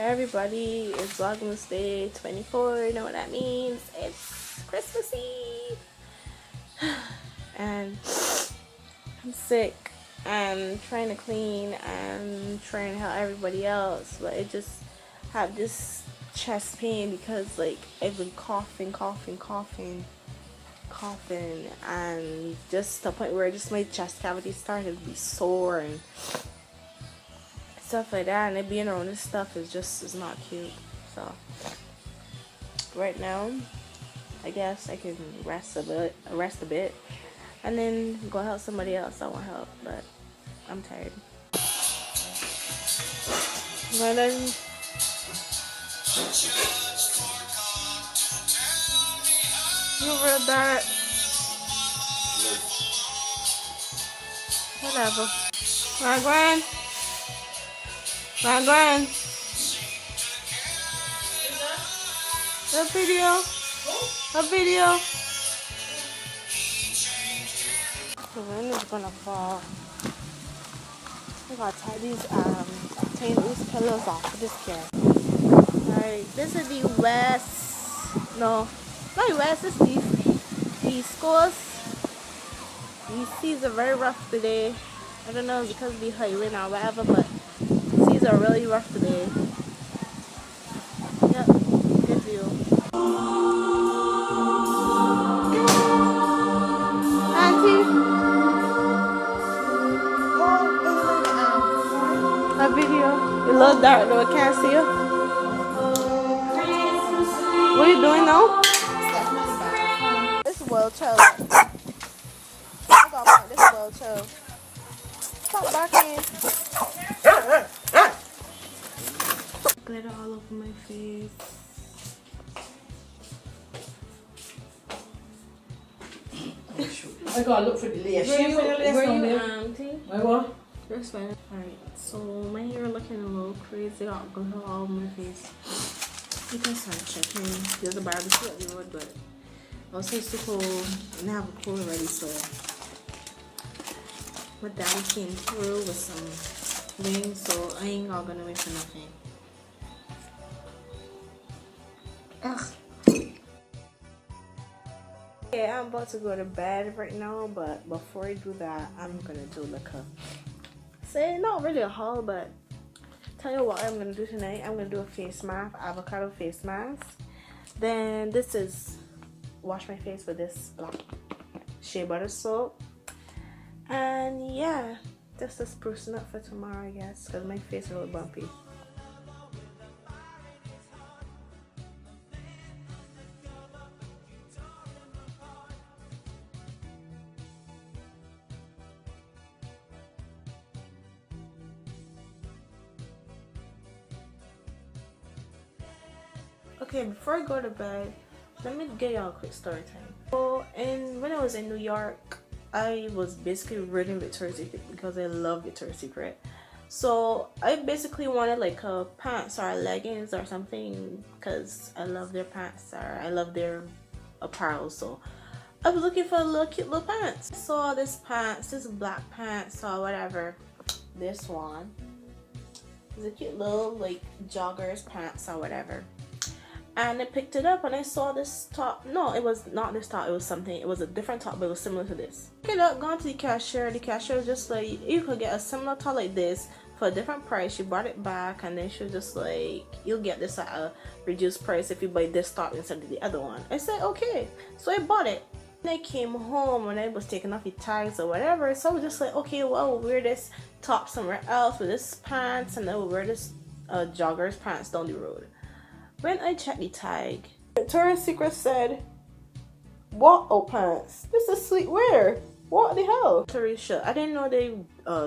Hey everybody, it's Vlogmas Day 24. You know what that means? It's Christmas Eve. And I'm sick and trying to clean and trying to help everybody else, but I just have this chest pain because like I've been coughing and just to the point where just my chest cavity started to be sore and stuff like that, and being around this stuff is not cute. So right now I guess I can rest a bit and then go help somebody else I want help, but I'm tired. Well then, you real dirt. Whatever. My grand. A video. The rain is gonna fall. I gotta tie these pillows off with this care. Alright, this is the west. No, not west. This is the east coast. These seas are very rough today. I don't know if it's because of the highway or whatever, but seas are really rough today. Yep, good view. Auntie, a video. You look dark though, I can't see you. What are you doing now? This is well chill. I gotta find this well chill. Stop barking. Glitter all over my face. I gotta look for the lace. Where you auntie? Where what? That's fine. Alright, so my hair looking a little crazy. I got glitter all over my face. You can start checking. There's a barbecue at the road, but also it's too cold and I have a cold already, so my daddy came through with some wings, so I ain't all gonna wait for nothing. Ugh. Okay, I'm about to go to bed right now, but before I do that, I'm gonna do like not really a haul, but tell you what I'm gonna do tonight. I'm gonna do a face mask, avocado face mask. Then this is wash my face with this shea butter soap. And yeah, this is sprucing up for tomorrow, I guess, because my face is a little bumpy. Okay, before I go to bed, let me get y'all a quick story time. So, when I was in New York, I was basically reading Victoria's Secret because I love Victoria's Secret. So I basically wanted like a pants or leggings or something because I love their pants or I love their apparel. So I was looking for cute little pants. I saw this pants, this black pants or whatever. This one is a cute little like joggers pants or whatever. And I picked it up and I saw this top. No, it was not this top, it was something, it was a different top, but it was similar to this. Picked it up, gone to the cashier was just like, you could get a similar top like this for a different price. She brought it back and then she was just like, you'll get this at a reduced price if you buy this top instead of the other one. I said okay, so I bought it. And I came home and I was taking off the tags or whatever, so I was just like, okay, well, I'll wear this top somewhere else with this pants and then we'll wear this joggers pants down the road. When I checked the tag, Victoria's Secret said, walkout pants. This is sleepwear. What the hell? Teresa, I didn't know they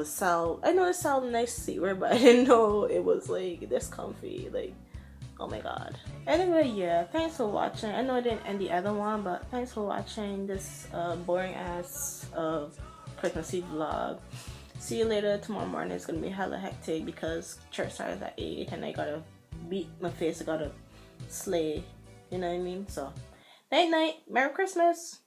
sell. I know they sell nice sleepwear, but I didn't know it was like this comfy. Like, oh my god. Anyway, yeah, thanks for watching. I know I didn't end the other one, but thanks for watching this boring ass Christmas Eve vlog. See you later. Tomorrow morning it's gonna be hella hectic because church starts at 8 and I gotta beat my face. I gotta slay, you know what I mean? So night night, Merry Christmas.